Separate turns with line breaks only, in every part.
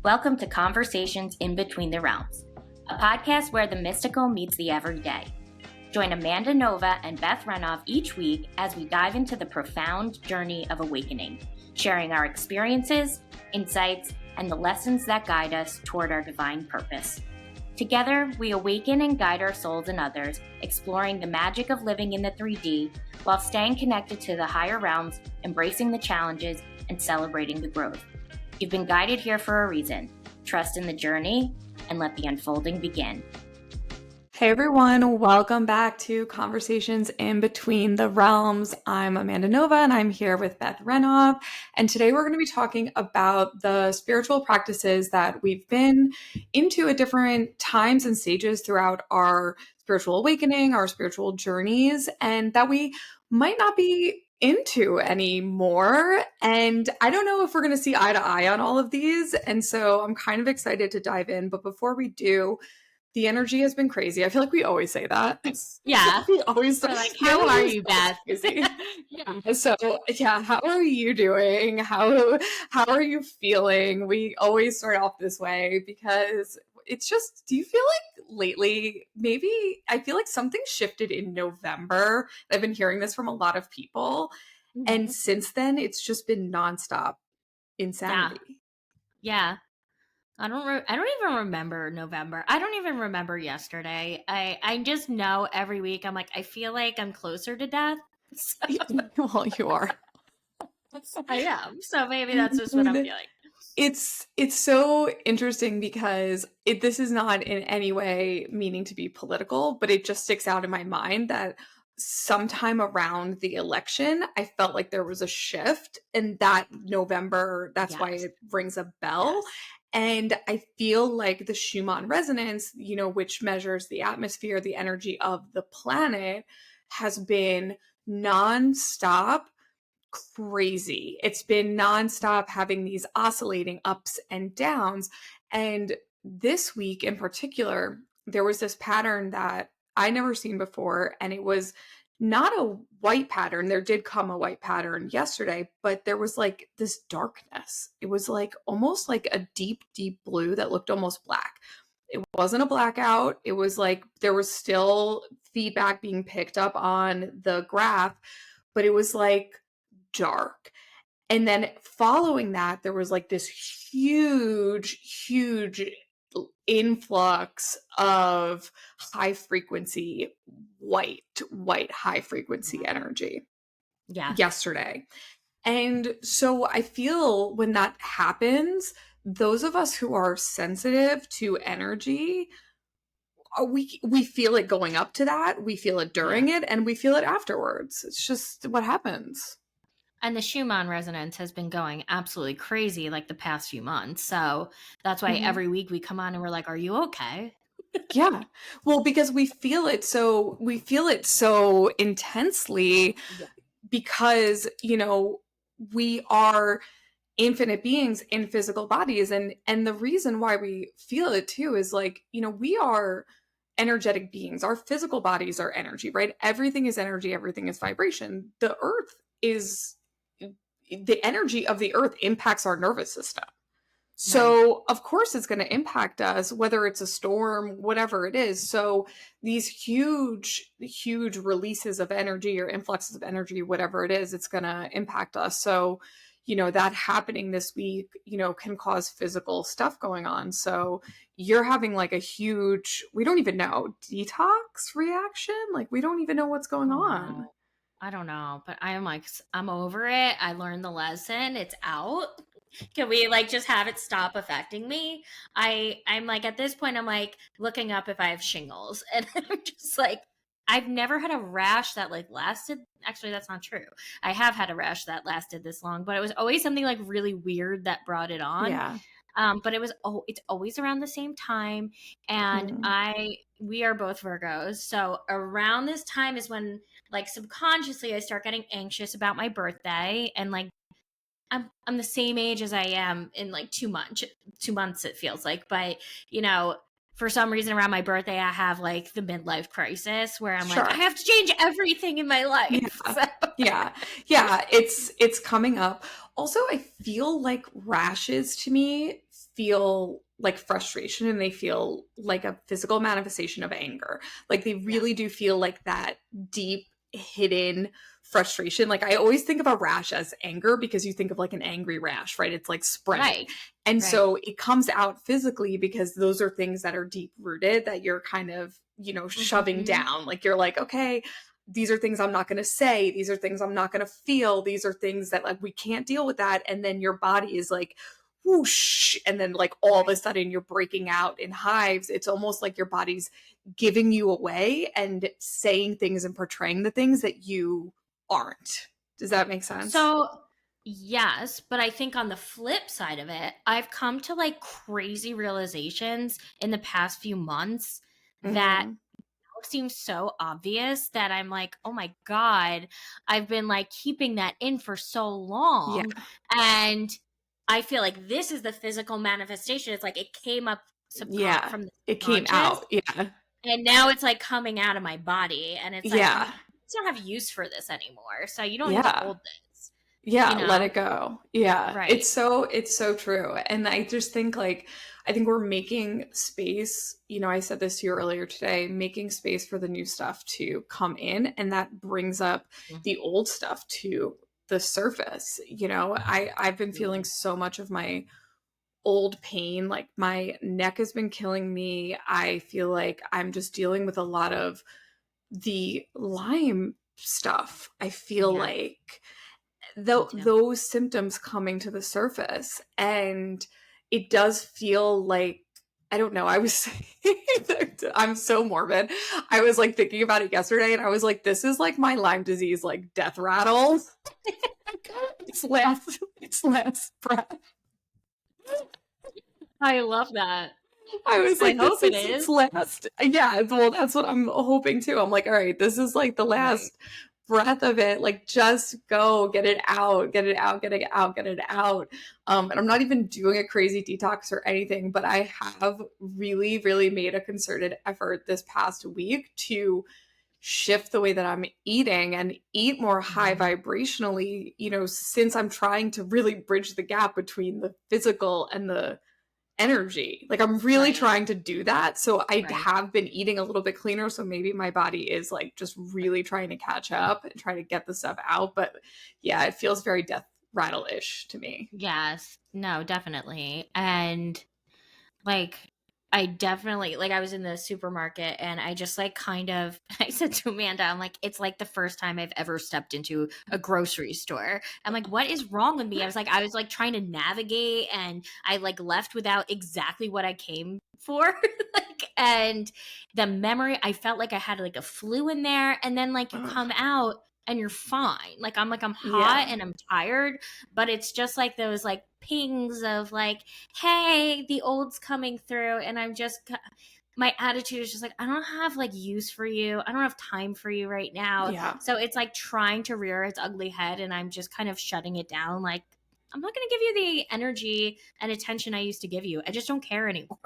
Welcome to Conversations in Between the Realms, a podcast where the mystical meets the everyday. Join Amanda Nova and Beth Renov each week as we dive into the profound journey of awakening, sharing our experiences, insights, and the lessons that guide us toward our divine purpose. Together, we awaken and guide our souls and others, exploring the magic of living in the 3D while staying connected to the higher realms, embracing the challenges, and celebrating the growth. You've been guided here for a reason. Trust in the journey and let the unfolding begin.
Hey everyone, welcome back to Conversations in Between the Realms. I'm Amanda Nova and I'm here with Beth Renov. And today we're going to be talking about the spiritual practices that we've been into at different times and stages throughout our spiritual awakening, our spiritual journeys, and that we might not be into anymore. And I don't know if we're going to see eye to eye on all of these. And so I'm kind of excited to dive in. But before we do, the energy has been crazy. I feel like we always say that.
Yeah.
We always
say, like, how are you, Beth?
Yeah. So, yeah, how are you doing? How are you feeling? We always start off this way because it's just, do you feel like lately, maybe I feel like something shifted in November? I've been hearing this from a lot of people. Mm-hmm. And since then, it's just been nonstop insanity.
Yeah. I don't even remember November. I don't even remember yesterday. I just know every week I'm like, I feel like I'm closer to death. So.
Well, you are.
I am. So maybe that's just what I'm feeling.
It's so interesting because this is not in any way meaning to be political, but it just sticks out in my mind that sometime around the election, I felt like there was a shift, and that November, that's why it rings a bell. Yes. And I feel like the Schumann resonance, which measures the atmosphere, the energy of the planet, has been nonstop crazy. It's been nonstop having these oscillating ups and downs. And this week in particular, there was this pattern that I never seen before. And it was not a white pattern. There did come a white pattern yesterday, but there was like this darkness. It was like almost like a deep, deep blue that looked almost black. It wasn't a blackout. It was like there was still feedback being picked up on the graph, but it was like dark. And then following that, there was like this huge influx of high frequency, white high frequency energy yesterday. And so I feel when that happens, those of us who are sensitive to energy, we feel it going up to that, we feel it during it, and we feel it afterwards. It's just what happens.
And the Schumann resonance has been going absolutely crazy like the past few months. So that's why every week we come on and we're like, are you okay?
Yeah. Well, because we feel it so intensely because, we are infinite beings in physical bodies. And the reason why we feel it too is like, we are energetic beings. Our physical bodies are energy, right? Everything is energy. Everything is vibration. The energy of the earth impacts our nervous system. So of course it's going to impact us, whether it's a storm, whatever it is. So these huge releases of energy or influxes of energy, whatever it is, it's going to impact us. So, that happening this week, can cause physical stuff going on. So you're having like a huge, we don't even know, detox reaction. Like we don't even know what's going on.
I don't know, but I'm over it. I learned the lesson. It's out. Can we just have it stop affecting me? I'm at this point, I'm looking up if I have shingles, and I'm just I've never had a rash that lasted. Actually, that's not true. I have had a rash that lasted this long, but it was always something really weird that brought it on.
Yeah.
But it's always around the same time. And we are both Virgos. So around this time is when subconsciously I start getting anxious about my birthday, and I'm the same age as I am in 2 months. 2 months it feels like, but for some reason around my birthday I have the midlife crisis where I'm I have to change everything in my life.
Yeah. Yeah. It's coming up. Also, I feel like rashes to me feel like frustration, and they feel like a physical manifestation of anger. Like they
Yeah.
really do feel like that deep hidden frustration. Like I always think of a rash as anger because you think of like an angry rash, right? It's like spreading.
Right.
And
Right.
so it comes out physically because those are things that are deep rooted that you're kind of, shoving
Mm-hmm.
down. Like you're like, okay, these are things I'm not going to say. These are things I'm not going to feel. These are things that like we can't deal with that. And then your body is like, whoosh. And then like all of a sudden you're breaking out in hives. It's almost like your body's giving you away and saying things and portraying the things that you aren't. Does that make sense?
So, yes, but I think on the flip side of it, I've come to like crazy realizations in the past few months that
Hmm.
seems so obvious that I'm like, oh my God, I've been like keeping that in for so
Yeah.
long. And I feel like this is the physical manifestation. It's like it came up
Yeah.
from the
It came
subconscious,
out. Yeah.
and now it's like coming out of my body. And it's like,
Yeah.
you don't have use for this anymore. So you don't need to
Yeah.
hold this, you
Yeah, let
know?
it go. Yeah,
Right.
it's so true. And I just think like I think we're making space, I said this to you earlier today, making space for the new stuff to come in, and that brings up
Mhm.
the old stuff to the surface. I've been feeling
Absolutely.
so much of my old pain, like my neck has been killing me. I feel like I'm just dealing with a lot of the Lyme stuff. I feel
Yeah,
like
me too.
those symptoms coming to the surface, and it does feel like, I don't know, I was I'm so morbid. I was like thinking about it yesterday, and I was like, this is like my Lyme disease like death rattle. It's last breath.
I love that.
I was
I
like,
hope
this
it
is
is.
its last. Yeah, well, that's what I'm hoping too. I'm like, all right, this is like the
Right.
last breath of it. Like, just go, get it out, get it out, get it out, get it out. And I'm not even doing a crazy detox or anything, but I have really, really made a concerted effort this past week to shift the way that I'm eating and eat more high
Mhm.
vibrationally, since I'm trying to really bridge the gap between the physical and the energy. Like I'm really
Right.
trying to do that. So I
Right.
have been eating a little bit cleaner. So maybe my body is like just really trying to catch up and try to get the stuff out. But yeah, it feels very death rattle ish to me.
Yes. No, definitely. And like I definitely like I was in the supermarket and I just like kind of I said to Amanda, I'm like, it's like the first time I've ever stepped into a grocery store. I'm like, what is wrong with me? I was like trying to navigate and I like left without exactly what I came for. Like and the memory, I felt like I had like a flu in there and then like you
Ugh.
come out and you're fine. I'm hot
Yeah.
and I'm tired, but it's just like those like pings of like, hey, the old's coming through, and my attitude is just like, I don't have like use for you. I don't have time for you right now.
Yeah.
So it's like trying to rear its ugly head, and I'm just kind of shutting it down. Like, I'm not going to give you the energy and attention I used to give you. I just don't care anymore.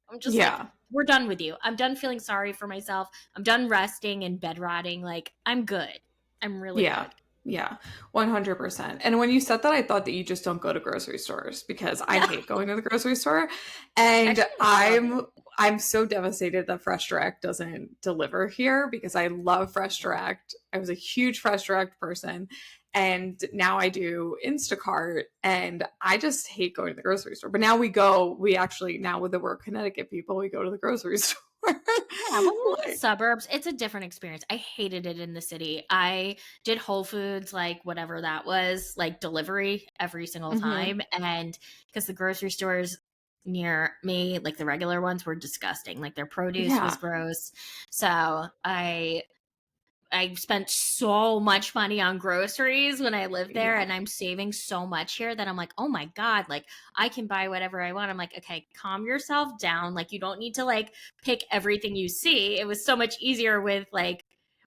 I'm just like,
Yeah.
we're done with you. I'm done feeling sorry for myself. I'm done resting and bed rotting. Like, I'm good. I'm really
Yeah.
good.
Yeah. 100%. And when you said that, I thought that you just don't go to grocery stores because I
No,
hate going to the grocery store. And
actually, I love
I'm
it.
I'm so devastated that Fresh Direct doesn't deliver here because I love Fresh Direct. I was a huge Fresh Direct person. And now I do Instacart, and I just hate going to the grocery store. But now we actually, now with the Work Connecticut people, we go to the grocery store.
Yeah, when you're in the
Like,
suburbs, it's a different experience. I hated it in the city. I did Whole Foods, like whatever that was, like delivery every single
mhm.
time. And because the grocery stores near me, like the regular ones, were disgusting. Like their produce was
Yeah.
gross. So I spent so much money on groceries when I lived there,
Yeah.
and I'm saving so much here that I'm like, oh my God, like I can buy whatever I want. I'm like, okay, calm yourself down. Like, you don't need to like pick everything you see. It was so much easier with like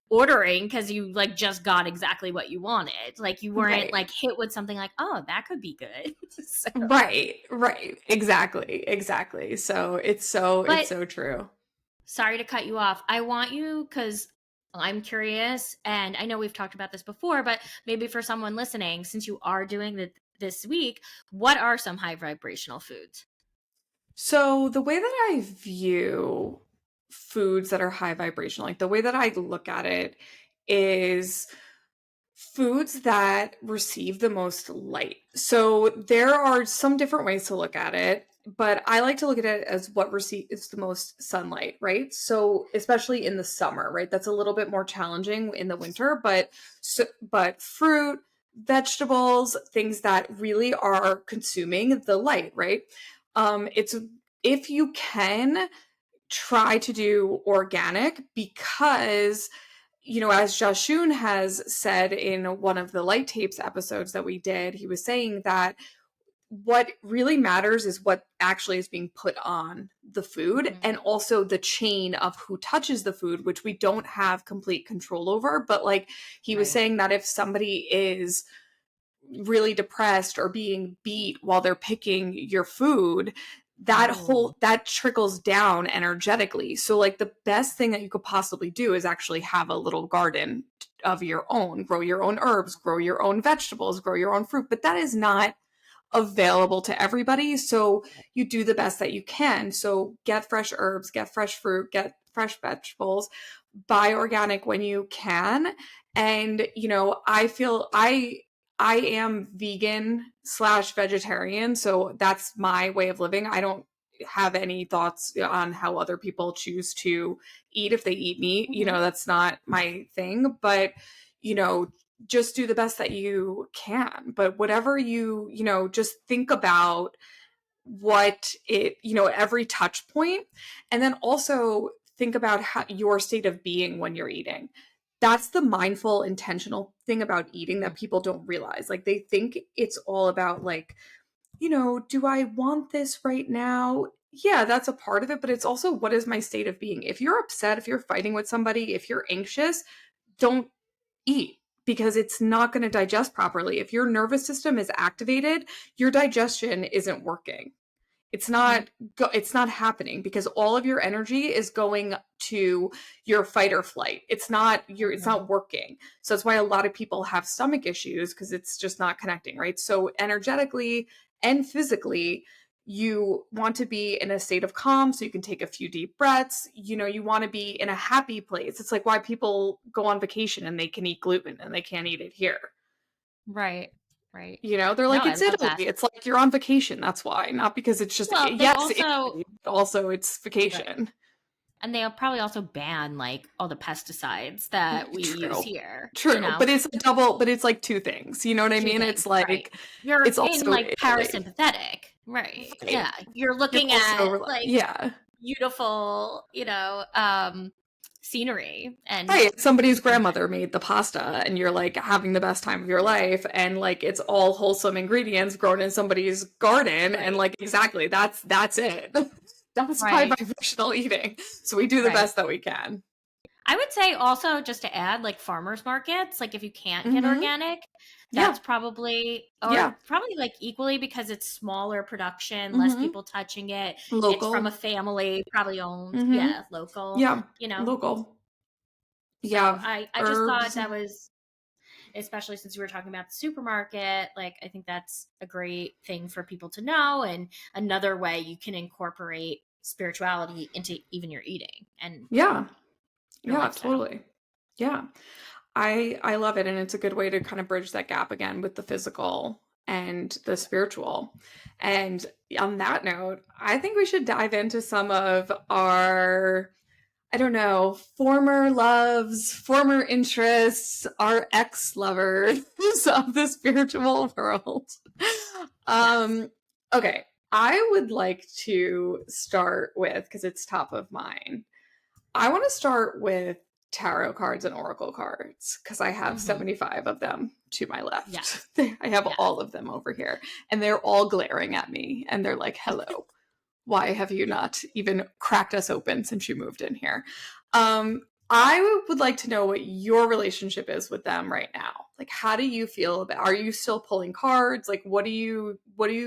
ordering because you like just got exactly what you wanted. Like, you weren't
Right.
like hit with something like, oh, that could be good. So,
Right, right. Exactly, exactly. So it's
but
so true.
sorry to cut you off. I want you because I'm curious, and I know we've talked about this before, but maybe for someone listening, since you are doing this week, what are some high vibrational foods?
So the way that I view foods that are high vibrational, like the way that I look at it is foods that receive the most light. So there are some different ways to look at it, but I like to look at it as what receives the most sunlight, right? So especially in the summer, right? That's a little bit more challenging in the winter, but fruit, vegetables, things that really are consuming the light, right? It's if you can try to do organic because as Jashun has said in one of the light tapes episodes that we did, he was saying that what really matters is what actually is being put on the food and also the chain of who touches the food, which we don't have complete control over. But like he was saying that if somebody is really depressed or being beat while they're picking your food, that trickles down energetically. So like the best thing that you could possibly do is actually have a little garden of your own, grow your own herbs, grow your own vegetables, grow your own fruit, but that is not available to everybody. So you do the best that you can. So get fresh herbs, get fresh fruit, get fresh vegetables, buy organic when you can. And I am vegan / vegetarian, so that's my way of living. I don't have any thoughts on how other people choose to eat if they eat meat. That's not my thing, but just do the best that you can. But whatever just think about every touch point, and then also think about how your state of being when you're eating. That's the mindful, intentional thing about eating that people don't realize. Like they think it's all about like, do I want this right now? Yeah, that's a part of it, but it's also what is my state of being? If you're upset, if you're fighting with somebody, if you're anxious, don't eat because it's not going to digest properly. If your nervous system is activated, your digestion isn't working. It's not happening because all of your energy is going to your fight or flight. It's not working. So that's why a lot of people have stomach issues because it's just not connecting, right? So energetically and physically, you want to be in a state of calm so you can take a few deep breaths. You want to be in a happy place. It's like why people go on vacation and they can eat gluten and they can't eat it here.
Right. Right.
They're like, it's Italy. That. It's like you're on vacation. That's why. Not because it's just, Italy, also it's vacation.
Right. And they'll probably also ban like all the pesticides that we use here.
True. But it's a double, but it's like two things. You know what I mean? It's like,
right. You're
it's
in
also
like parasympathetic. Right. Yeah. You're looking at beautiful, scenery and
somebody's grandmother made the pasta and you're like having the best time of your life and like it's all wholesome ingredients grown in somebody's garden and like exactly that's it. That's high vibrational eating. So we do the best that we can.
I would say also just to add like farmers markets, like if you can't get organic, that's probably probably like equally because it's smaller production, less people touching it. Local. It's from a family, probably owned. Yeah, local.
Yeah, local.
So yeah, I just thought that was, especially since we were talking about the supermarket, like I think that's a great thing for people to know and another way you can incorporate spirituality into even your eating and lifestyle.
Totally. Yeah. I love it and it's a good way to kind of bridge that gap again with the physical and the spiritual. And on that note, I think we should dive into some of our former loves, former interests, our ex-lovers of the spiritual world. Okay, I would like to start with, because it's top of mind, I want to start with tarot cards and oracle cards, because I have 75 of them to my left. Yeah. I have all of them over here, and they're all glaring at me, and they're like, hello. Why have you not even cracked us open since you moved in here? I would like to know what your relationship is with them right now. Like, how do you feel about? Are you still pulling cards? Like, what are you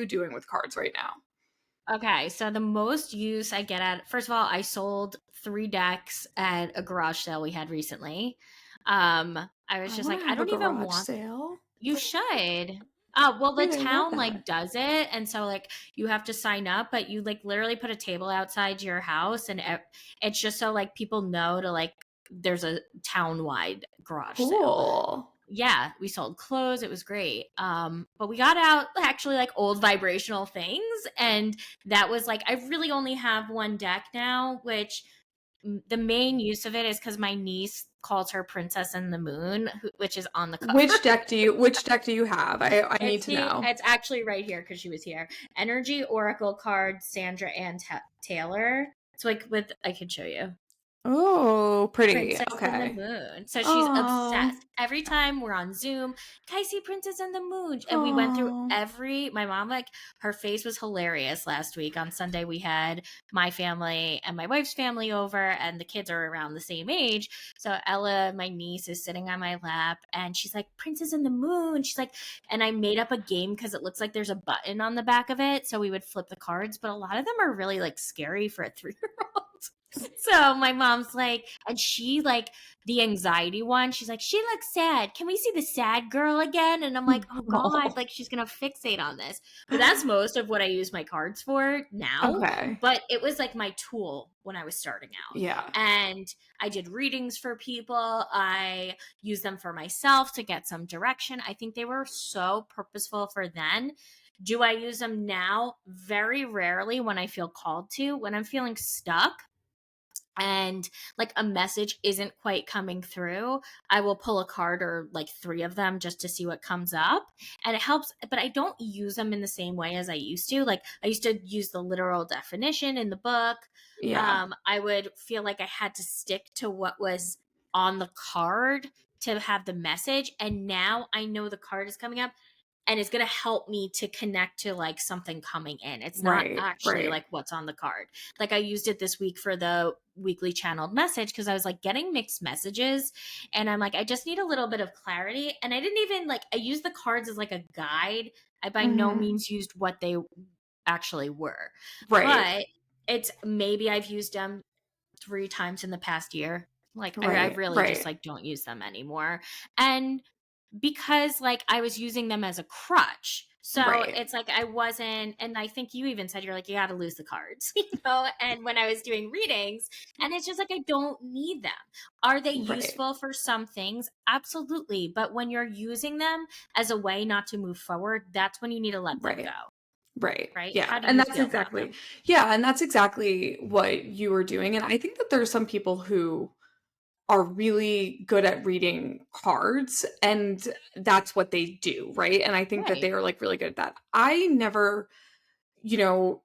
doing with cards right now?
Okay, so the most use I get at, first of all, I sold 3 decks at a garage sale we had recently. I was just like, I don't even want
sale.
You should. Well, the
Wait, I love
town
that.
like does it, and so like you have to sign up, but you like literally put a table outside your house, and it's just so like people know to like there's a town-wide garage sale.
Cool.
Yeah, we sold clothes. It was great. But we got out actually like old vibrational things, and that was like I really only have one deck now, which the main use of it is because my niece calls her Princess and the Moon, which is on the cover.
Which deck do you have? I need to know.
It's actually right here because she was here. Energy Oracle card, Sandra Ann Taylor. It's like with I could show you.
Oh, pretty.
Princess and the
Okay.
Moon. So she's
Oh.
obsessed. Every time we're on Zoom, can I see Princess and the Moon? And we went through
Oh.
my mom, like, her face was hilarious last week. On Sunday, we had my family and my wife's family over, and the kids are around the same age. So Ella, my niece, is sitting on my lap, and she's like, Princess and the Moon. She's like, and I made up a game because it looks like there's a button on the back of it. So we would flip the cards, but a lot of them are really, like, scary for a 3-year-old. So my mom's like, and she like the anxiety one, she's like, she looks sad. Can we see the sad girl again? And I'm like, oh God, like she's gonna fixate on this. But that's most of what I use my cards for now.
Okay.
But it was like my tool when I was starting out.
Yeah.
And I did readings for people. I used them for myself to get some direction. I think they were so purposeful for then. Do I use them now? Very rarely when I feel called to. When I'm feeling stuck, and like a message isn't quite coming through, I will pull a card or like 3 of them just to see what comes up. And it helps, but I don't use them in the same way as I used to. Like I used to use the literal definition in the book.
Yeah.
I would feel like I had to stick to what was on the card to have the message. And now I know the card is coming up and it's going to help me to connect to like something coming in. It's not
Right.
actually
Right.
like what's on the card. Like I used it this week for the weekly channeled message because I was like getting mixed messages and I'm like, I just need a little bit of clarity. And I didn't even like, I used the cards as like a guide. I by no
Mhm.
means used what they actually were,
Right.
but it's maybe I've used them 3 times in the past year. Like I
Right.
really just
Right.
like don't use them anymore. And because like I was using them as a crutch. So
Right.
it's like I wasn't, and I think you even said you're like, you got to lose the cards, you know? And when I was doing readings, and it's just like, I don't need them. Are they
Right.
useful for some things? Absolutely. But when you're using them as a way not to move forward, that's when you need to let them
Right.
go.
Right.
Right?
Yeah.
How do
And
you
that's
feel about
exactly,
them?
yeah. And that's exactly what you were doing. And I think that there's some people who are really good at reading cards and that's what they do. Right. And I think that
Right.
they are like really good at that. I never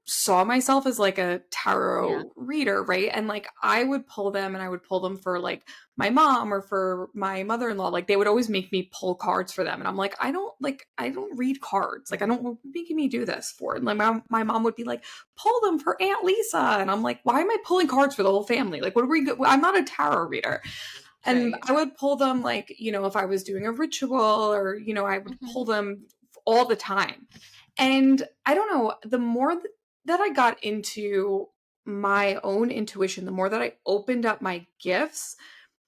saw myself as like a
Yeah.
tarot reader, right? And like I would pull them and I would pull them for like my mom or for my mother-in-law. Like they would always make me pull cards for them. And I'm like, I don't read cards. Like I don't what are you making me do this for. And like my mom would be like, pull them for Aunt Lisa. And I'm like, why am I pulling cards for the whole family? Like, what are we I'm not a tarot reader. And
Right.
I would pull them like, if I was doing a ritual or, I would
Hmm.
pull them all the time. And I don't know, the more that I got into my own intuition, the more that I opened up my gifts,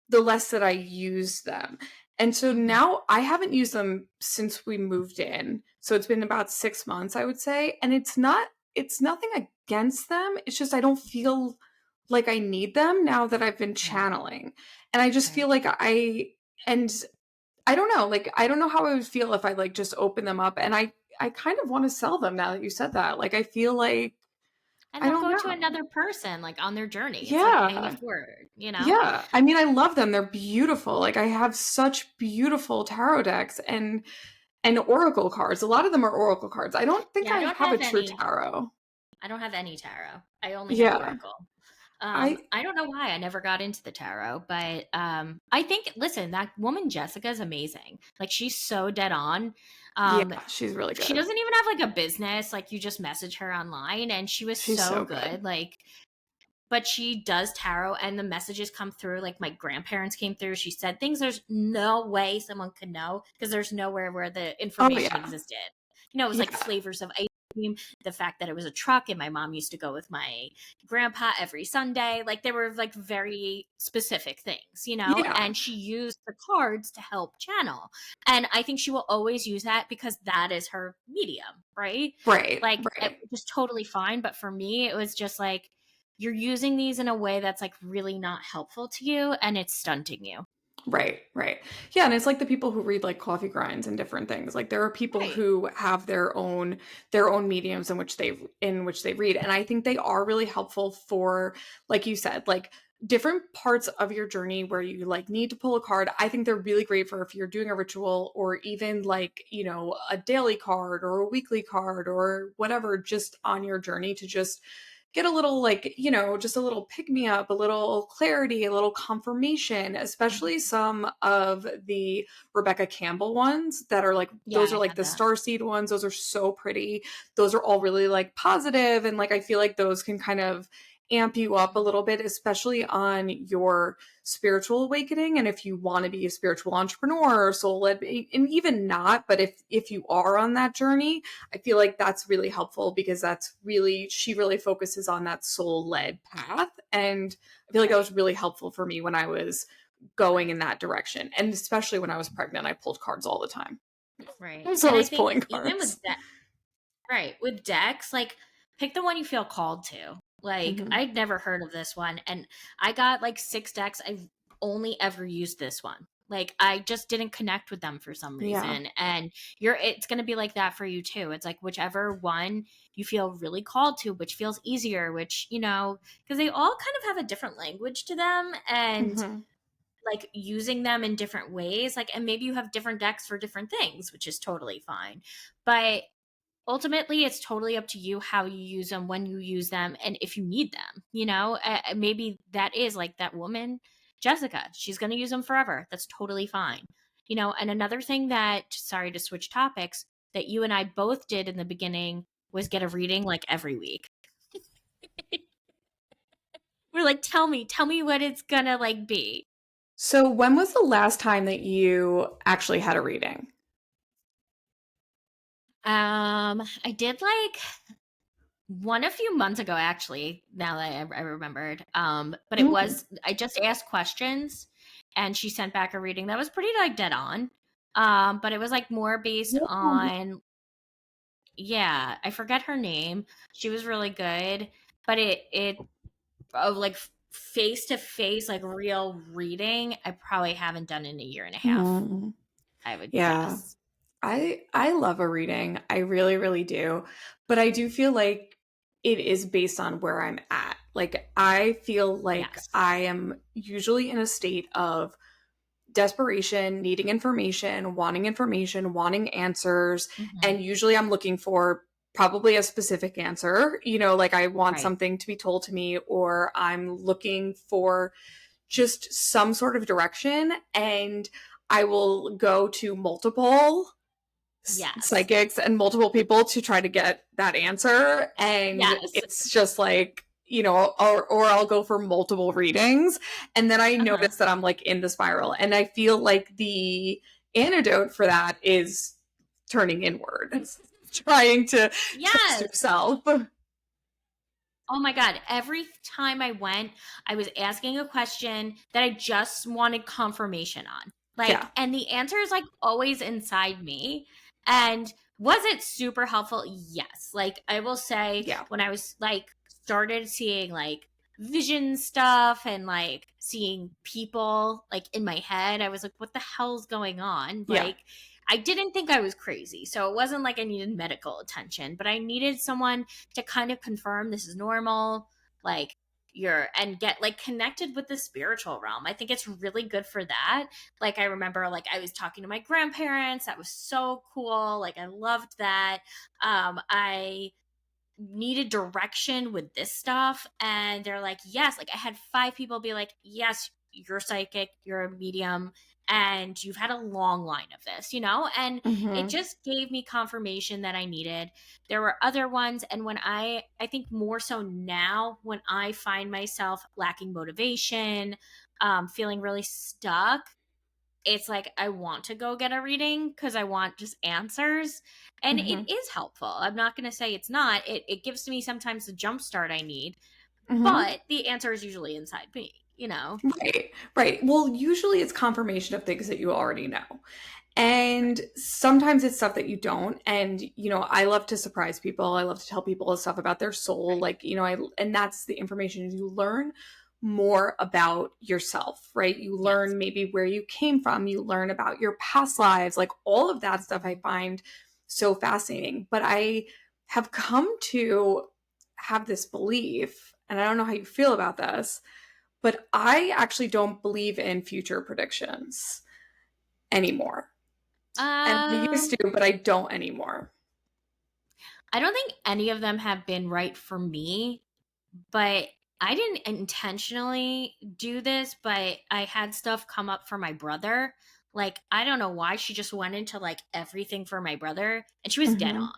the less that I used them. And so
Hmm.
now I haven't used them since we moved in. So it's been about 6 months, I would say. And it's nothing against them. It's just I don't feel like I need them now that I've been
Right.
channeling. And I just
Right.
feel like and I don't know, like I don't know how I would feel if I like just open them up and I kind of want to sell them now that you said that. Like I feel like
And
I
they'll
don't
go to
know.
another person like on their journey. It's like paying it
Yeah.
forward, you know?
Yeah. I mean, I love them. They're beautiful. Like I have such beautiful tarot decks and oracle cards. A lot of them are oracle cards. I don't think
Yeah,
I have a true tarot.
I don't have any tarot. I only have
Yeah.
Oracle.
I
I don't know why I never got into the tarot, but I think listen, that woman Jessica is amazing. Like she's so dead on.
yeah,
Um
she's really
she
good.
doesn't even have like a business, like you just message her online and she was
She's
so
so good.
good. Like but she does tarot and the messages come through like my grandparents came through. She said things there's no way someone could know because there's nowhere where the
Oh
information
yeah.
existed. You know, it was like
Yeah.
flavors of ice cream, the fact that it was a truck and my mom used to go with my grandpa every Sunday. Like there were like very specific things, you know,
Yeah.
and she used the cards to help channel. And I think she will always use that because that is her medium, right?
Right.
Like it
Right.
was totally fine. But for me, it was just like, you're using these in a way that's like really not helpful to you and it's stunting you.
Right, right. Yeah, and it's like the people who read like coffee grinds and different things. Like there are people
Right.
who have their own mediums in which they read, and I think they are really helpful for, like you said, like different parts of your journey where you like need to pull a card. I think they're really great for if you're doing a ritual or even like, a daily card or a weekly card or whatever just on your journey to just get a little like, just a little pick me up, a little clarity, a little confirmation, especially some of the Rebecca Campbell ones that are like,
Yeah,
those are
I
like
have
the
that.
starseed ones. Those are so pretty. Those are all really like positive, and like I feel like those can kind of amp you up a little bit, especially on your spiritual awakening. And if you want to be a spiritual entrepreneur or soul led, and even not, but if you are on that journey, I feel like that's really helpful because she really focuses on that soul led path. And I feel like that
Right.
was really helpful for me when I was going
Right.
in that direction. And especially when I was pregnant, I pulled cards all the time. I
Right.
was
And I
always
think
pulling
even with
cards.
that, right, with decks, like pick the one you feel called to. Like
Hmm.
I'd never heard of this one and I got like 6 decks. I've only ever used this one. Like I just didn't connect with them for some
Yeah.
reason. And it's going to be like that for you too. It's like whichever one you feel really called to, which feels easier, which, because they all kind of have a different language to them and
Hmm.
like using them in different ways, like, and maybe you have different decks for different things, which is totally fine. But ultimately it's totally up to you how you use them, when you use them, and if you need them, maybe that is like that woman Jessica, she's going to use them forever. That's totally fine. And another thing that, sorry to switch topics, that you and I both did in the beginning was get a reading like every week. We're like, tell me what it's gonna like be.
So when was the last time that you actually had a reading?
I did like one a few months ago, actually, now that I remembered. But it
Mm.
was, I just asked questions and she sent back a reading that was pretty like dead on. But it was like more based on, yeah, I forget her name. She was really good, but like face to face, like real reading, I probably haven't done in a year and a half,
Mhm.
I would
Yeah.
guess.
I love a reading. I really, really do. But I do feel like it is based on where I'm at. Like I feel like
Yes.
I am usually in a state of desperation, needing information, wanting answers,
Hmm.
and usually I'm looking for probably a specific answer. Like I want
Right.
something to be told to me, or I'm looking for just some sort of direction, and I will go to multiple
Yes.
psychics and multiple people to try to get that answer. And
Yes.
it's just like, or I'll go for multiple readings. And then I
Uh-huh.
notice that I'm like in the spiral. And I feel like the antidote for that is turning inward, trying to trust
Yes.
yourself.
Oh my God. Every time I went, I was asking a question that I just wanted confirmation on. Like,
Yeah.
and the answer is like always inside me. And was it super helpful? Yes. Like, I will say,
Yeah.
when I was like, started seeing like vision stuff and like seeing people like in my head, I was like, what the hell's going on?
Yeah.
Like, I didn't think I was crazy. So it wasn't like I needed medical attention, but I needed someone to kind of confirm this is normal, like and get like connected with the spiritual realm. I think it's really good for that. Like I remember like I was talking to my grandparents. That was so cool. Like I loved that. I needed direction with this stuff, and they're like, yes. Like I had 5 people be like, yes, you're psychic, you're a medium, and you've had a long line of this, and it
Hmm.
just gave me confirmation that I needed. There were other ones, and when I think more so now, when I find myself lacking motivation, feeling really stuck, it's like I want to go get a reading because I want just answers. And it is helpful. I'm not going to say it's not. It gives me sometimes the jump start I need, but the answer is usually inside me, you know?
Right, right. Well, usually it's confirmation of things that you already know. And sometimes it's stuff that you don't. And, you know, I love to surprise people. I love to tell people stuff about their soul. Like, you know, and that's the information you learn more about yourself, right? You learn maybe where you came from. You learn about your past lives. Like all of that stuff I find so fascinating. But I have come to have this belief, and I don't know how you feel about this, but I actually don't believe in future predictions anymore. And I used to, but I don't anymore.
I don't think any of them have been right for me, but I didn't intentionally do this, but I had stuff come up for my brother. Like, I don't know why she just went into like everything for my brother, and she was dead on.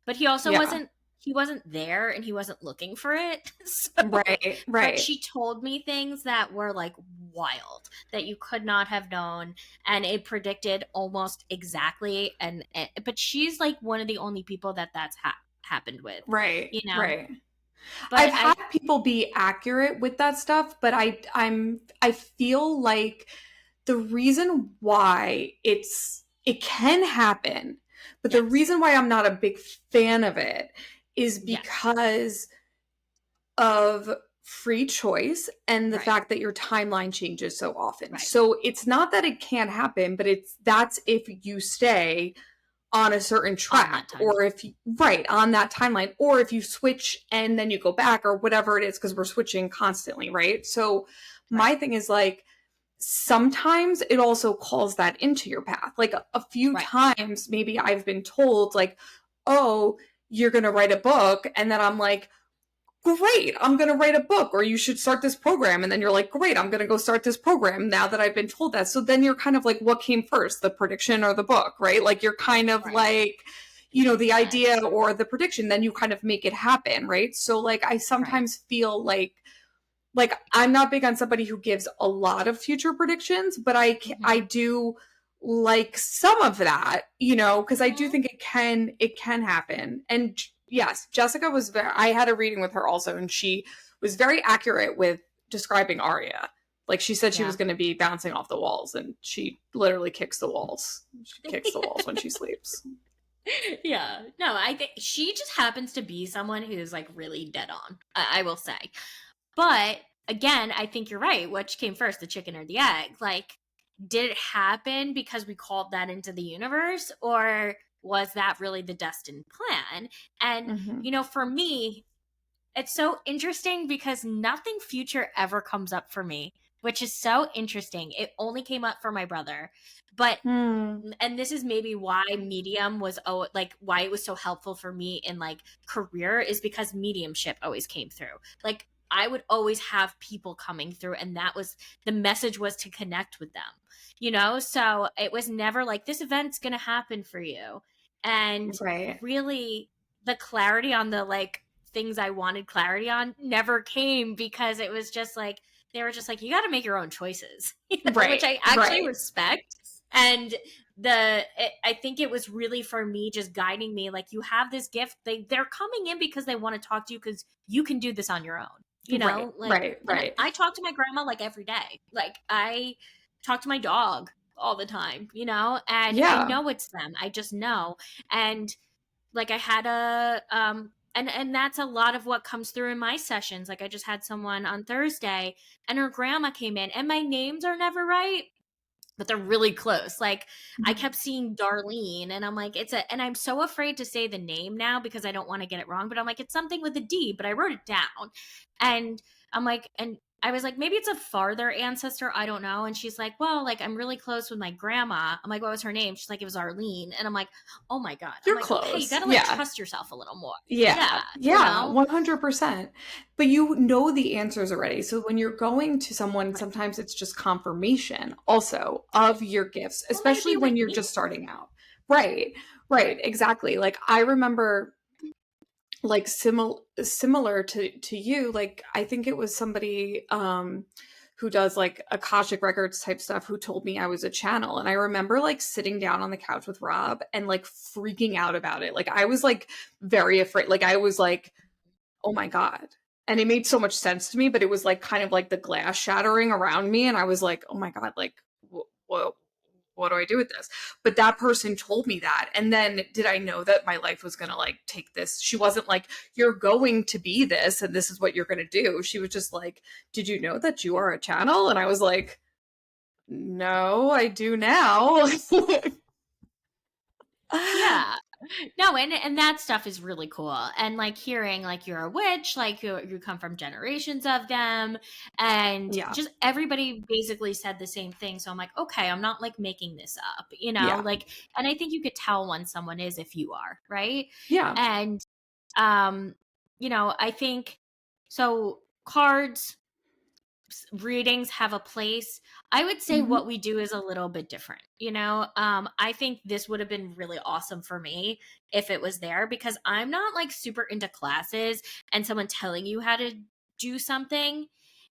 But he also wasn't there and he wasn't looking for it. So,
right.
But she told me things that were like wild that you could not have known, and it predicted almost exactly. But she's like one of the only people that's happened with,
right,
you know.
right.
But
I've had people be accurate with that stuff, but I feel like the reason why it can happen, but the reason why I'm not a big fan of it is because of free choice and the fact that your timeline changes so often. So it's not that it can't happen, but that's if you stay on a certain track, or if you, on that timeline, or if you switch and then you go back, or whatever it is, because we're switching constantly, right? So my thing is like, sometimes it also calls that into your path. Like a few times maybe I've been told like, oh, you're gonna write a book, and then I'm like, great, I'm going to write a book, or you should start this program. And then you're like, great, I'm going to go start this program now that I've been told that. So then you're kind of like, what came first, the prediction or the book, right? Like you're kind of like, you know, the idea or the prediction, then you kind of make it happen, right? So like, I sometimes feel like I'm not big on somebody who gives a lot of future predictions, but I do like some of that, you know, because I do think it can happen. And yes, Jessica was I had a reading with her also, and she was very accurate with describing Arya. Like she said she was going to be bouncing off the walls, and she literally kicks the walls. She kicks the walls when she sleeps.
Yeah. No, I think she just happens to be someone who's like really dead on, I will say. But again, I think you're right. Which came first, the chicken or the egg? Like, did it happen because we called that into the universe, or was that really the destined plan? And, you know, for me, it's so interesting because nothing future ever comes up for me, which is so interesting. It only came up for my brother. But, and this is maybe why medium was, why it was so helpful for me in like career, is because mediumship always came through. Like, I would always have people coming through, and that was the message, was to connect with them, you know? So it was never like, this event's going to happen for you. And really the clarity on the like things I wanted clarity on never came, because it was just like, they were just like, you got to make your own choices, you know? Which I actually respect. And I think it was really for me just guiding me, like, you have this gift. They're coming in because they want to talk to you, because you can do this on your own, you know? I talk to my grandma like every day. Like I talk to my dog all the time, you know? And I know it's them. I just know. And like I had and that's a lot of what comes through in my sessions. Like I just had someone on Thursday, and her grandma came in, and my names are never right, but they're really close. Like I kept seeing Darlene, and I'm like, and I'm so afraid to say the name now because I don't want to get it wrong, but I'm like, it's something with a D, but I wrote it down. And I'm like, and I was like, maybe it's a farther ancestor, I don't know. And she's like, well, like I'm really close with my grandma. I'm like, what was her name? She's like, it was Arlene. And I'm like, oh my God.
You're
like,
close.
Okay, you gotta like trust yourself a little more.
Yeah.
You know?
100%. But you know the answers already. So when you're going to someone, sometimes it's just confirmation also of your gifts, especially when you're just starting out. Right. Exactly. Like I remember like similar to you, like I think it was somebody who does like Akashic Records type stuff who told me I was a channel. And I remember like sitting down on the couch with Rob and like freaking out about it. Like I was like very afraid. Like I was like, oh my God. And it made so much sense to me, but it was like kind of like the glass shattering around me. And I was like, oh my God, like, what do I do with this? But that person told me that. And then did I know that my life was going to like take this? She wasn't like, you're going to be this and this is what you're going to do. She was just like, did you know that you are a channel? And I was like, no, I do now.
Yeah. No, and that stuff is really cool. And like hearing like you're a witch, like you come from generations of them, and
Yeah.
just everybody basically said the same thing. So I'm like, okay, I'm not like making this up, you know?
Yeah.
Like, and I think you could tell when someone is if you are, right?
Yeah.
And um, you know, I think so cards readings have a place. I would say
Hmm.
what we do is a little bit different. You know, I think this would have been really awesome for me if it was there because I'm not like super into classes and someone telling you how to do something.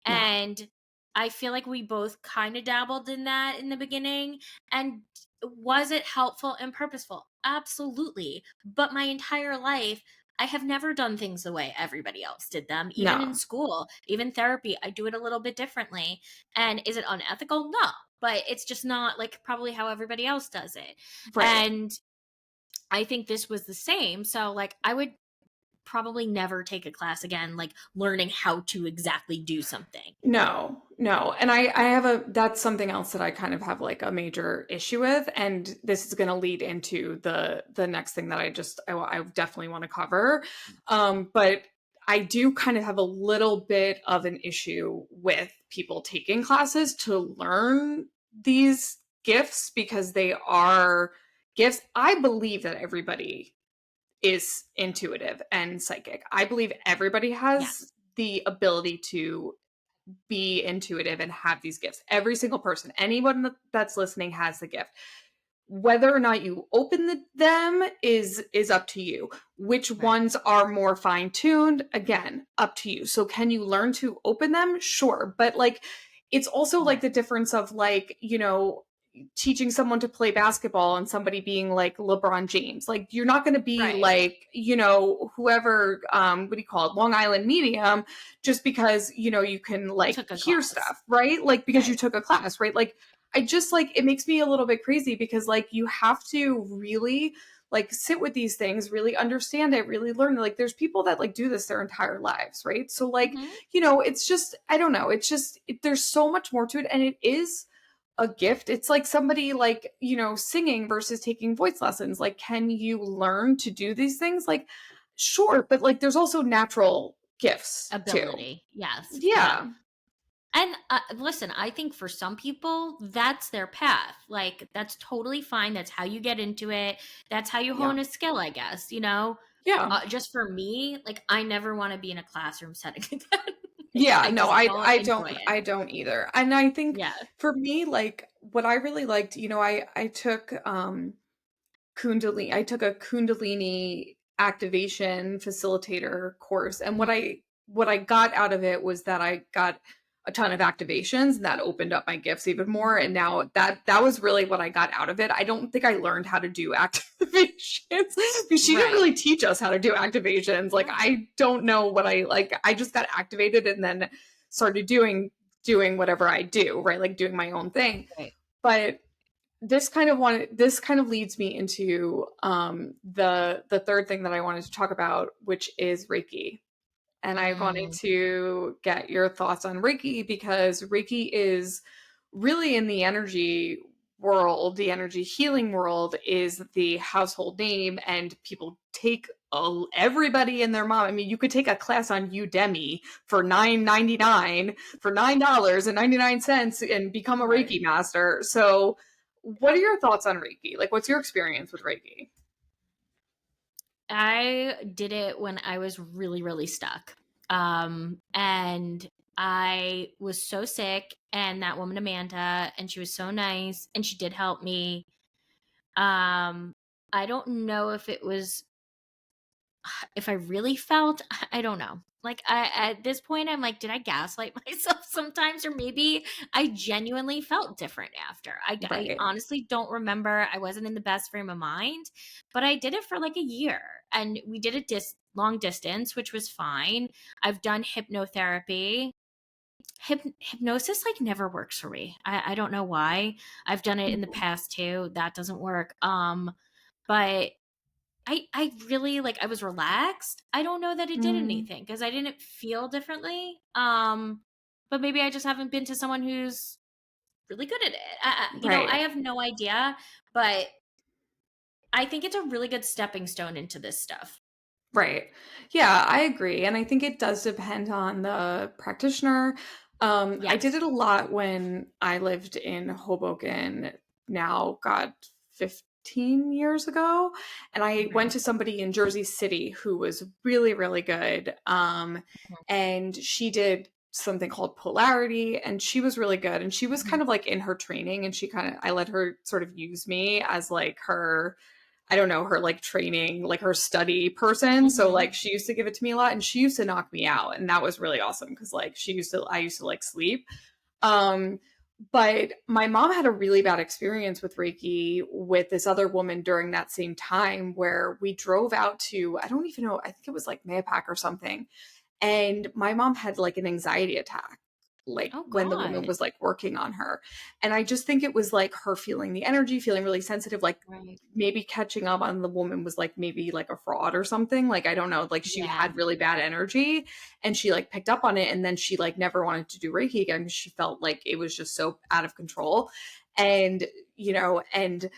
No.
And I feel like we both kind of dabbled in that in the beginning. And was it helpful and purposeful? Absolutely. But my entire life, I have never done things the way everybody else did them, even in
No.
school, even therapy. I do it a little bit differently. And is it unethical? No. But it's just not like probably how everybody else does it.
Right.
And I think this was the same. So, like, I would probably never take a class again, like learning how to exactly do something.
No, no. And I have that's something else that I kind of have like a major issue with. And this is going to lead into the next thing that I definitely want to cover. But I do kind of have a little bit of an issue with people taking classes to learn these gifts because they are gifts. I believe that everybody is intuitive and psychic. I believe everybody has
Yes.
the ability to be intuitive and have these gifts. Every single person, anyone that's listening has the gift. Whether or not you open them is up to you. Which
Right.
ones are more fine-tuned? Again, up to you. So can you learn to open them? Sure. But like it's also like
Right.
the difference of like, teaching someone to play basketball and somebody being like LeBron James. Like you're not going to be
Right.
like, whoever what do you call it? Long Island medium just because, you can like
Took a
hear
class.
stuff, right? Like because you
Right.
took a class, right? Like I just like it makes me a little bit crazy because like you have to really like sit with these things, really understand it, really learn. Like there's people that like do this their entire lives, right? So like,
Hmm.
it's just I don't know. It's just there's so much more to it and it is a gift. It's like somebody like, singing versus taking voice lessons. Like can you learn to do these things? Like sure, but like there's also natural gifts too.
Ability. Yes. Yeah.
Yeah.
And listen, I think for some people, that's their path. Like, that's totally fine. That's how you get into it. That's how you
Yeah.
hone a skill, I guess, you know?
Yeah.
Just for me, like, I never want to be in a classroom setting again. Like,
Yeah,
I
no,
just
I
don't
I
enjoy
don't
it.
I don't either. And I think
Yeah.
for me, like what I really liked, I took I took a Kundalini activation facilitator course. And
Mhm.
what I got out of it was that I got a ton of activations and that opened up my gifts even more. And now that was really what I got out of it. I don't think I learned how to do activations because she didn't
Right.
really teach us how to do activations. Like
Right.
I don't know what I just got activated and then started doing whatever I do, right? Like doing my own thing.
Right.
But this kind of leads me into the third thing that I wanted to talk about, which is Reiki. And I wanted
Mm,
to get your thoughts on Reiki because Reiki is really in the energy world, the energy healing world is the household name, and people take everybody and their mom. I mean, you could take a class on Udemy for $9.99 for $9.99 and become a
right.
Reiki master. So, what are your thoughts on Reiki? Like, what's your experience with Reiki?
I did it when I was really, really stuck. And I was so sick, and that woman, Amanda, and she was so nice, and she did help me. I don't know if it was if I really felt, I don't know. Like at this point, I'm like, did I gaslight myself sometimes, or maybe I genuinely felt different after? I
Right.
honestly don't remember. I wasn't in the best frame of mind, but I did it for like a year, and we did it long distance, which was fine. I've done hypnotherapy. Hypnosis like never works for me. I don't know why. I've done it in the
Mhm.
past too. That doesn't work. But I really like, I was relaxed. I don't know that it did
Mm,
anything because I didn't feel differently. But maybe I just haven't been to someone who's really good at it. I
right.
have no idea, but I think it's a really good stepping stone into this stuff.
Right. Yeah, I agree. And I think it does depend on the practitioner. I did
Yes.
it a lot when I lived in Hoboken now, God, 15 years ago. And I went
Right.
to somebody in Jersey City who was really, really good. And she did something called polarity, and she was really good. And she was
Mhm.
kind of like in her training, and I let her sort of use me as like her, I don't know, her like training, like her study person. So
Mhm.
like she used to give it to me a lot, and she used to knock me out. And that was really awesome because like I used to like sleep. Um, but my mom had a really bad experience with Reiki with this other woman during that same time where we drove out to, I don't even know, I think it was like Mayapack or something. And my mom had like an anxiety attack, like
Oh
when the woman
God.
was like working on her. And I just think it was like her feeling the energy, feeling really sensitive, like
Right.
maybe catching up on the woman was like maybe like a fraud or something. Like I don't know, like she
Yeah.
had really bad energy and she like picked up on it, and then she like never wanted to do Reiki again because she felt like it was just so out of control. And and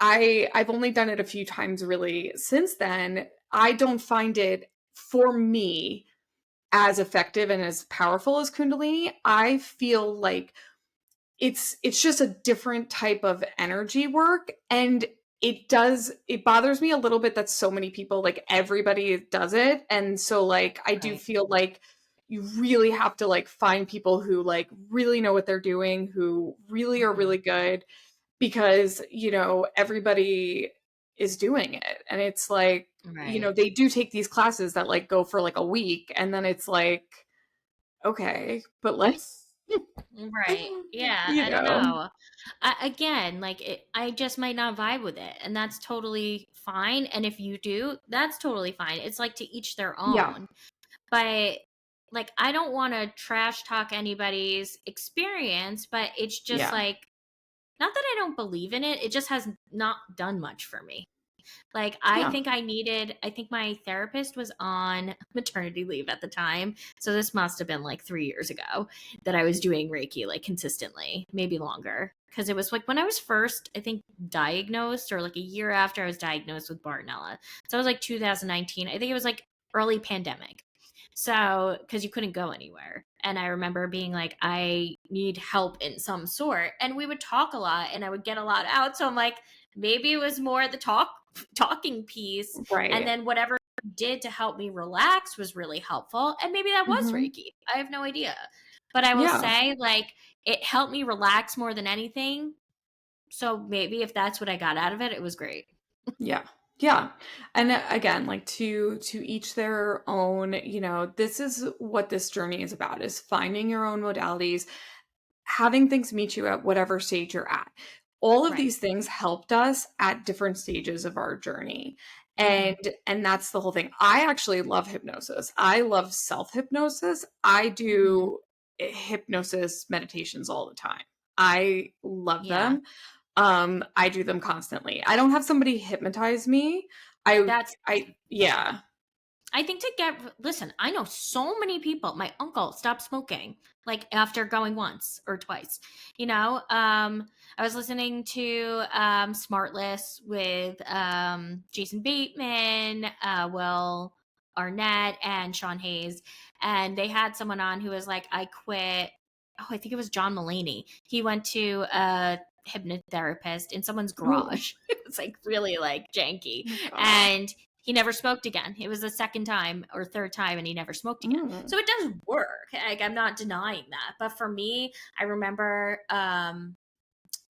I've only done it a few times really since then. I don't find it, for me, as effective and as powerful as Kundalini. I feel like it's just a different type of energy work, and it bothers me a little bit that so many people, like everybody does it. And so like I do
Right.
feel like you really have to like find people who like really know what they're doing, who really are
Mhm.
really good, because everybody is doing it. And it's like,
Right.
they do take these classes that like go for like a week, and then it's like, okay, but like,
Right. Yeah,
you
I don't
know,
know. Again, like I just might not vibe with it, and that's totally fine. And if you do, that's totally fine. It's like to each their
yeah,
own. But like I don't want to trash talk anybody's experience, but it's just
yeah,
like, not that I don't believe in it, it just has not done much for me. Like,
yeah.
I think my therapist was on maternity leave at the time. So this must have been like 3 years ago that I was doing Reiki like consistently, maybe longer. Cause it was like when I was first, I think, diagnosed, or like a year after I was diagnosed with Bartonella. So it was like 2019. I think it was like early pandemic. So, because you couldn't go anywhere. And I remember being like, I need help in some sort. And we would talk a lot and I would get a lot out. So I'm like, maybe it was more the talking piece, and
Right.
then whatever he did to help me relax was really helpful, and maybe that was
Mhm.
Reiki. I have no idea, but I will
Yeah.
say, like, it helped me relax more than anything. So maybe if that's what I got out of it, it was great.
Yeah. Yeah. And again, like to each their own, this is what this journey is about, is finding your own modalities, having things meet you at whatever stage you're at. All of
Right.
these things helped us at different stages of our journey.
Hmm.
And that's the whole thing. I actually love hypnosis. I love self-hypnosis. I
Hmm.
do hypnosis meditations all the time. I love
Yeah,
them. I do them constantly. I don't have somebody hypnotize me. I
that's
I yeah.
I think to get, listen, I know so many people. My uncle stopped smoking like after going once or twice. I was listening to Smartless with Jason Bateman, Will Arnett, and Sean Hayes, and they had someone on who was like, I quit. Oh, I think it was John Mulaney. He went to a hypnotherapist in someone's
Oh,
garage. It was like really like janky,
oh my god.
and he never smoked again. It was the second time or third time, and he never smoked again.
Mm,
So it does work. Like, I'm not denying that. But for me, I remember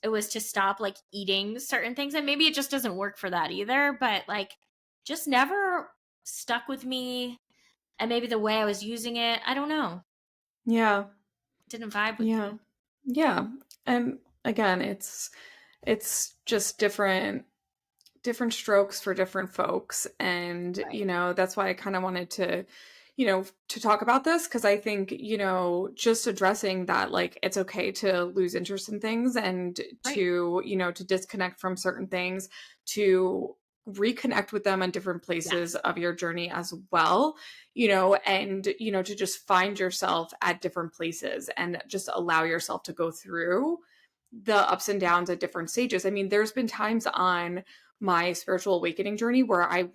it was to stop like eating certain things, and maybe it just doesn't work for that either. But like, just never. stuck with me, and maybe the way I was using it, I don't know,
Yeah.
didn't vibe with
Yeah.
me.
Yeah. And again, it's just different strokes for different folks. And,
Right.
that's why I kind of wanted to talk about this, because I think, just addressing that, like, it's okay to lose interest in things and
Right.
to disconnect from certain things, to reconnect with them in different places
Yes.
of your journey as well, and, to just find yourself at different places and just allow yourself to go through the ups and downs at different stages. I mean, there's been times on my spiritual awakening journey where I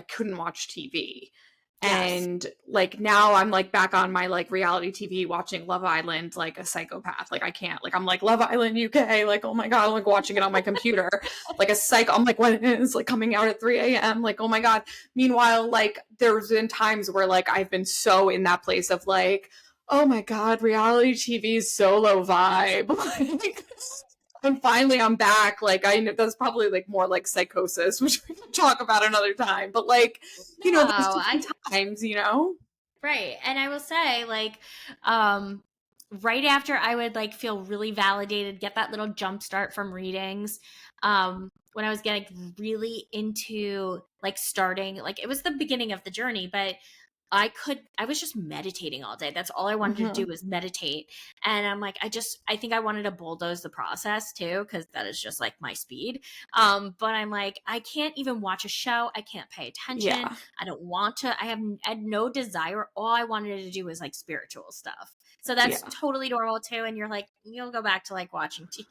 couldn't watch TV.
Yes.
And like now I'm like back on my like reality TV watching Love Island like a psychopath. Like I can't. Like I'm like Love Island UK, like oh my god, I'm like watching it on my computer. Like a psych I'm like when it's like coming out at 3 a.m. Like, oh my god. Meanwhile, like there's been times where like I've been so in that place of like, oh my god, reality TV is so low vibe. Like, and finally I'm back. Like I know that's probably like more like psychosis, which we can talk about another time. But like,
No,
there's different times.
right. And I will say, like, um, right after I would like feel really validated, get that little jump start from readings. When I was getting really into like starting, like it was the beginning of the journey, but I was just meditating all day. That's all I wanted to do
Mhm.
was meditate. And I'm like, I think I wanted to bulldoze the process too, because that is just like my speed. But I'm like, I can't even watch a show. I can't pay attention.
Yeah.
I don't want to. I had no desire. All I wanted to do was like spiritual stuff. So that's
Yeah.
totally normal too. And you're like, you'll go back to like watching TV.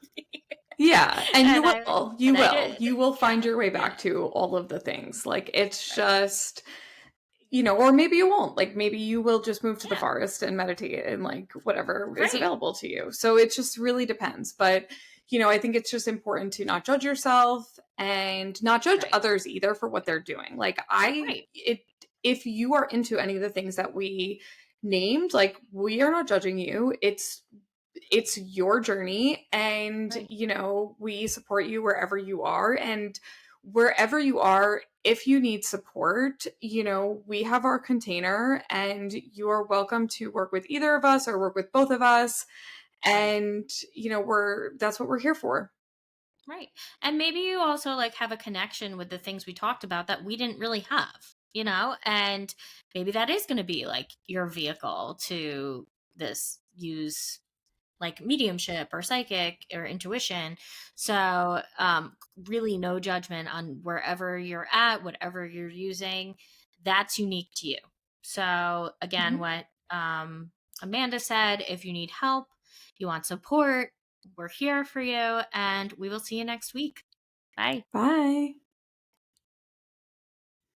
Yeah. And you
and
will. You
I
will.
did.
You will
Yeah.
find your way
Yeah.
back to all of the things. Like it's
Right.
just or maybe you won't. Like maybe you will just move to the
Yeah.
forest and meditate and like whatever is
Right.
available to you. So it just really depends. But I think it's just important to not judge yourself and not judge
Right.
others either for what they're doing. Like
Right.
if you are into any of the things that we named, like we are not judging you. It's your journey, and
Right.
we support you wherever you are. And wherever you are, if you need support, we have our container, and you are welcome to work with either of us or work with both of us.
Right.
And that's what we're here for.
Right. And maybe you also like have a connection with the things we talked about that we didn't really have, and maybe that is going to be like your vehicle to this use like mediumship or psychic or intuition. So, really no judgment on wherever you're at, whatever you're using, that's unique to you. So, again,
Mhm.
what Amanda said, if you need help, you want support, we're here for you, and we will see you next week. Bye.
Bye.